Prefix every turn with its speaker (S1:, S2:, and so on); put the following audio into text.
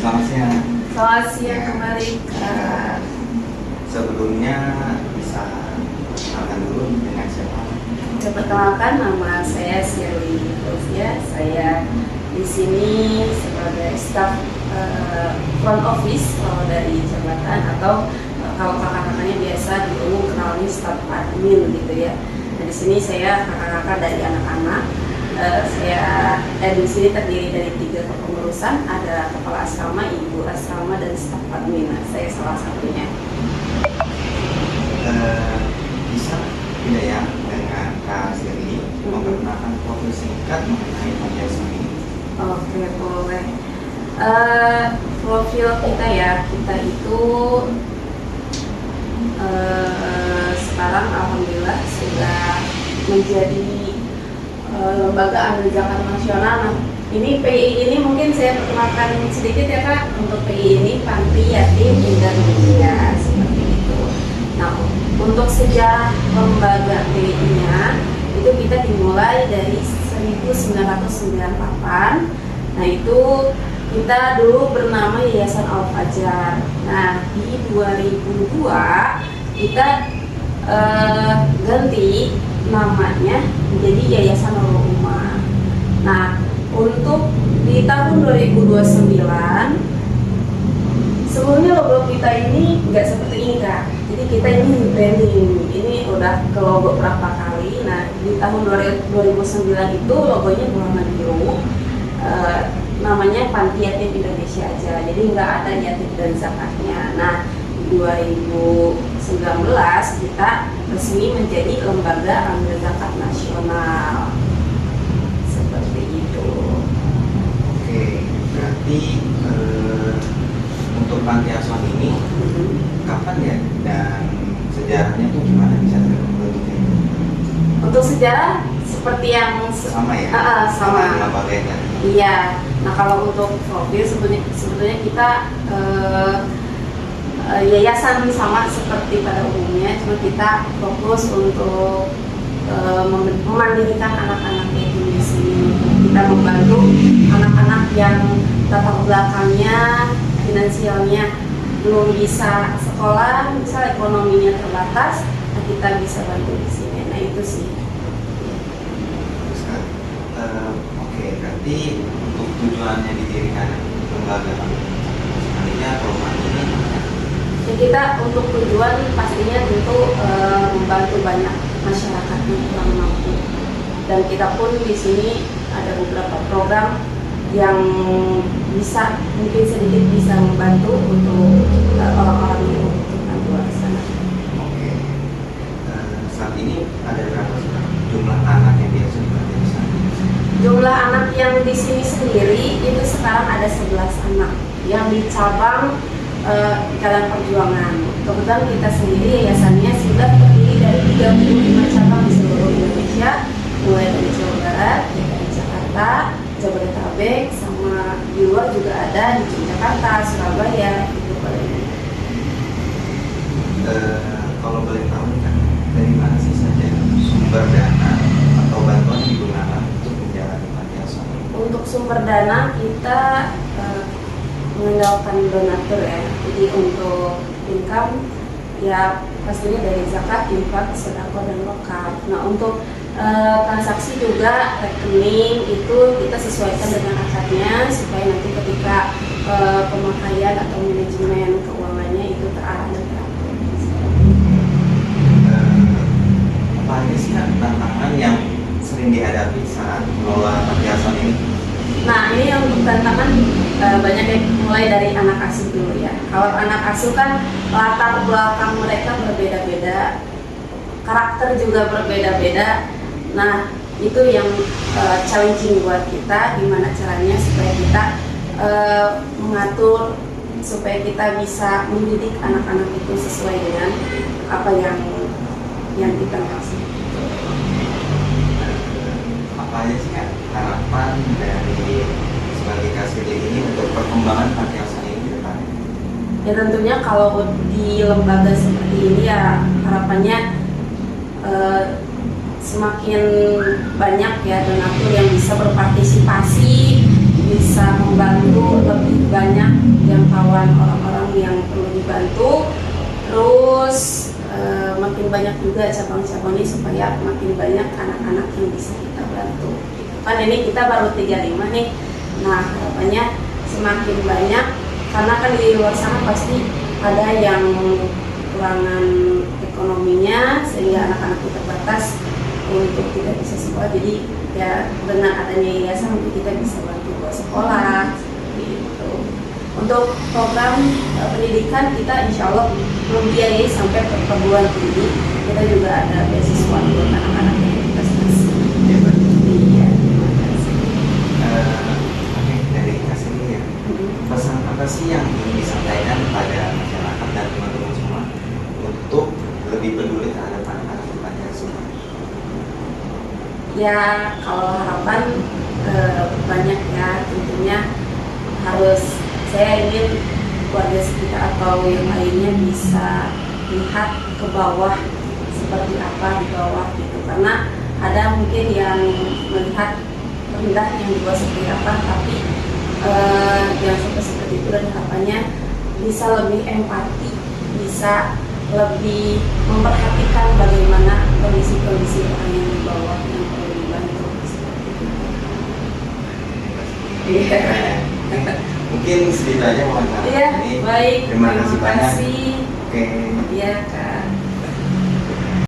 S1: Selamat siang.
S2: Selamat siang kembali, Kak.
S1: Sebelumnya bisa kenalkan dulu dengan siapa?
S2: Perkenalkan, nama saya Shirley Fauzia. Saya di sini sebagai staf front office kalau dari jabatan, atau kalau kakak-kakaknya biasa di umum kenalnya staf admin gitu ya. Nah, di sini saya kakak-kakak dari anak-anak. Di sini terdiri dari 3 kepengurusan, ada kepala asrama, ibu asrama, dan staf admin. Nah, saya salah satunya.
S1: Bisa tidak ya dengan Kak Siri memperkenalkan profil singkat mengenai panti asuhan ini?
S2: Oke, boleh. Profil kita ya, kita itu sekarang alhamdulillah sudah menjadi lembaga amil zakat nasional. Nah, ini PI ini mungkin saya perkenalkan sedikit ya Kak. Untuk PI ini Panti Yatim Indonesia, seperti itu. Nah, untuk sejarah lembaga PI-nya itu kita dimulai dari 1998. Nah, itu kita dulu bernama Yayasan Al-Fajar. Nah, di 2002 kita ganti namanya menjadi Yayasan Nurul Ummah. Nah, untuk di tahun 2029 sebelumnya logo kita ini nggak seperti ini Kak. Jadi kita ini branding, ini udah ke logo berapa kali. Nah, di tahun 2009 itu logonya berwarna biru, namanya Panti Yatim Indonesia aja. Jadi nggak ada yatim dan zakatnya. Nah, di 2019 kita resmi menjadi lembaga amil zakat nasional, seperti itu.
S1: Oke, berarti untuk panti asuhan ini kapan ya, dan sejarahnya tuh gimana, bisa terbentuknya?
S2: Untuk sejarah seperti yang
S1: Sama ya?
S2: Sama.
S1: Lembaganya.
S2: Iya. Nah, kalau untuk profil sebetulnya kita yayasan sama seperti pada umumnya, cuma kita fokus untuk memandirikan anak-anak yatim di sini. Kita membantu anak-anak yang latar belakangnya, finansialnya belum bisa sekolah, misal ekonominya terbatas, nah kita bisa bantu di sini. Nah, itu sih.
S1: Oke, berarti untuk tujuannya didirikan lembaga sebenarnya perumahan ini
S2: Ya, kita untuk tujuan pastinya tentu membantu banyak masyarakat yang kurang mampu, dan kita pun di sini ada beberapa program yang bisa mungkin sedikit bisa membantu untuk orang-orang yang membutuhkan di luar sana.
S1: Oke. Saat ini ada berapa sih jumlah anak yang biasa dibantu di sana?
S2: Jumlah anak yang di sini sendiri itu sekarang ada 11 anak yang di cabang Jalan Perjuangan. Kebetulan kita sendiri yayasannya sudah terdiri dari 35 cabang di seluruh Indonesia, mulai dari Jawa Barat, DKI Jakarta, Jabodetabek, sama di luar juga ada di Yogyakarta, Surabaya, itu paling.
S1: Kalau boleh tahu kan, dari mana sih saja sumber dana atau bantuan yang digunakan untuk menjalani panti asuhan?
S2: Untuk sumber dana kita mengandalkan donatur ya. Jadi untuk income ya pastinya dari zakat, infak, sedekah, dan wakaf. Nah, untuk transaksi juga rekening itu kita sesuaikan dengan akadnya supaya nanti ketika pemakaian atau manajemen keuangannya itu terarah dan teratur.
S1: Apa aja sih Kak, tantangan yang sering dihadapi saat mengelola panti asuhan ini?
S2: Nah, ini untuk tantangan banyak yang mulai dari anak asuh dulu ya. Kalau anak asuh kan latar belakang mereka berbeda-beda, karakter juga berbeda-beda. Nah, itu yang challenging buat kita, gimana caranya supaya kita mengatur, supaya kita bisa mendidik anak-anak itu sesuai dengan apa yang kita maksud.
S1: Apa aja sih Kak harapan dari sebagai kasih ini untuk perkembangan panti asuhan ini ke depan?
S2: Ya tentunya kalau di lembaga seperti ini ya harapannya semakin banyak ya donatur yang bisa berpartisipasi, bisa membantu lebih banyak jangkauan orang-orang yang perlu dibantu. Terus makin banyak juga cabang-cabangnya supaya makin banyak anak-anak yang bisa kita bantu. Kan ini kita baru 35 nih. Nah, harapannya semakin banyak karena kan di luar sana pasti ada yang kekurangan ekonominya sehingga anak-anak kita terbatas untuk tidak bisa sekolah. Jadi ya dengan adanya yayasan mungkin kita bisa bantu buat sekolah gitu. Untuk program pendidikan kita insya Allah membiayai sampai ke perguruan tinggi. Kita juga ada beasiswa buat anak-anak yang kita selesai.
S1: Ya, betul.
S2: Iya, terima kasih.
S1: Oke, dari Kak Sini ya, pesan apa sih yang ingin disampaikan pada masyarakat dan teman-teman semua untuk lebih peduli terhadap anak-anak berbagai semua?
S2: Ya kalau harapan banyak ya, tentunya harus saya ingin keluarga sekitar atau yang lainnya bisa lihat ke bawah seperti apa di bawah gitu, karena ada mungkin yang melihat rendah yang di bawah seperti apa, tapi jangan sampai seperti itu, dan harapannya bisa lebih empati, bisa lebih memperhatikan bagaimana kondisi-kondisi orang yang di bawah yang perlu dibantu seperti itu. Iya.
S1: Mungkin segitu aja wawancara
S2: Iya,
S1: ini.
S2: baik.
S1: Terima kasih banyak.
S2: kasih.
S1: Oke.
S2: Iya, Kak.